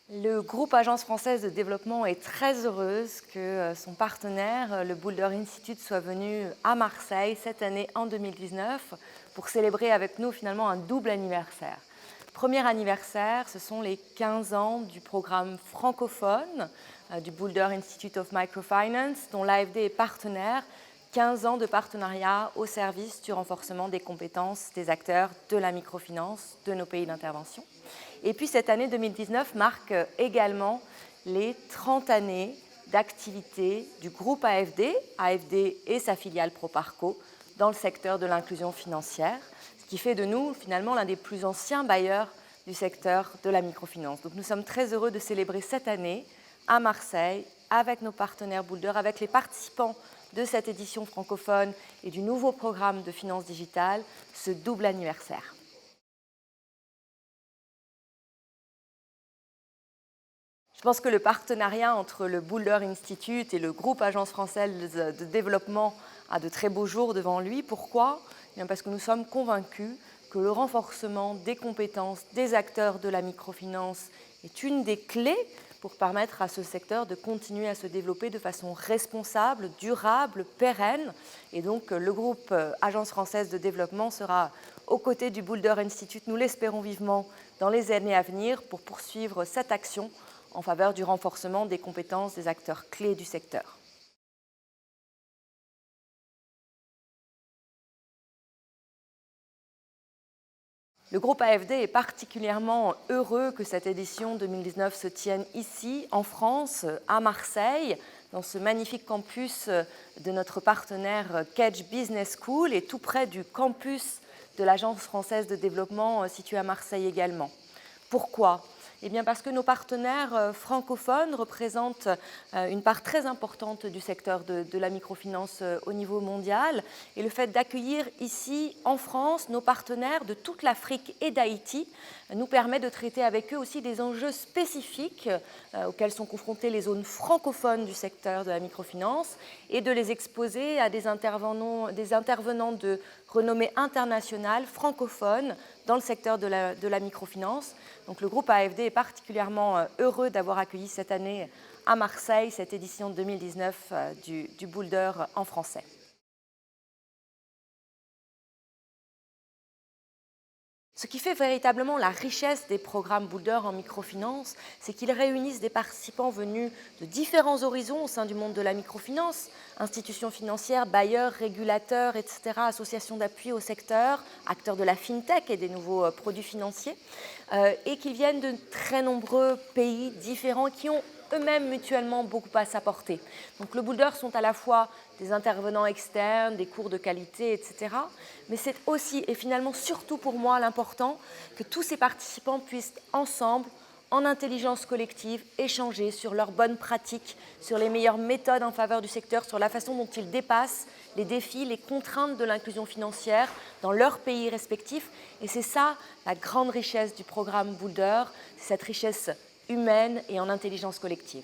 Le groupe Agence française de développement est très heureuse que son partenaire, le Boulder Institute, soit venu à Marseille cette année en 2019 pour célébrer avec nous finalement un double anniversaire. Premier anniversaire, ce sont les 15 ans du programme francophone du Boulder Institute of Microfinance, dont l'AFD est partenaire. 15 ans de partenariat au service du renforcement des compétences des acteurs de la microfinance de nos pays d'intervention. Et puis cette année 2019 marque également les 30 années d'activité du groupe AFD et sa filiale Proparco dans le secteur de l'inclusion financière, ce qui fait de nous finalement l'un des plus anciens bailleurs du secteur de la microfinance. Donc nous sommes très heureux de célébrer cette année à Marseille avec nos partenaires Boulder, avec les participants de cette édition francophone et du nouveau programme de finance digitale, ce double anniversaire. Je pense que le partenariat entre le Boulder Institute et le groupe Agence française de développement a de très beaux jours devant lui. Pourquoi ? Parce que nous sommes convaincus que le renforcement des compétences des acteurs de la microfinance est une des clés pour permettre à ce secteur de continuer à se développer de façon responsable, durable, pérenne. Et donc le groupe Agence française de développement sera aux côtés du Boulder Institute, nous l'espérons vivement, dans les années à venir pour poursuivre cette action en faveur du renforcement des compétences des acteurs clés du secteur. Le groupe AFD est particulièrement heureux que cette édition 2019 se tienne ici, en France, à Marseille, dans ce magnifique campus de notre partenaire Kedge Business School et tout près du campus de l'Agence française de développement situé à Marseille également. Pourquoi ? Eh bien parce que nos partenaires francophones représentent une part très importante du secteur de la microfinance au niveau mondial. Et le fait d'accueillir ici, en France, nos partenaires de toute l'Afrique et d'Haïti nous permet de traiter avec eux aussi des enjeux spécifiques auxquels sont confrontées les zones francophones du secteur de la microfinance et de les exposer à des intervenants de renommée internationale francophone dans le secteur de la microfinance. Donc le groupe AFD est particulièrement heureux d'avoir accueilli cette année à Marseille cette édition 2019 du Boulder en français. Ce qui fait véritablement la richesse des programmes Boulder en microfinance, c'est qu'ils réunissent des participants venus de différents horizons au sein du monde de la microfinance, institutions financières, bailleurs, régulateurs, etc., associations d'appui au secteur, acteurs de la fintech et des nouveaux produits financiers, et qu'ils viennent de très nombreux pays différents qui ont eux-mêmes mutuellement beaucoup à s'apporter. Donc le Boulder sont à la fois des intervenants externes, des cours de qualité, etc. Mais c'est aussi et finalement surtout pour moi l'important que tous ces participants puissent ensemble, en intelligence collective, échanger sur leurs bonnes pratiques, sur les meilleures méthodes en faveur du secteur, sur la façon dont ils dépassent les défis, les contraintes de l'inclusion financière dans leurs pays respectifs. Et c'est ça la grande richesse du programme Boulder, c'est cette richesse humaine et en intelligence collective.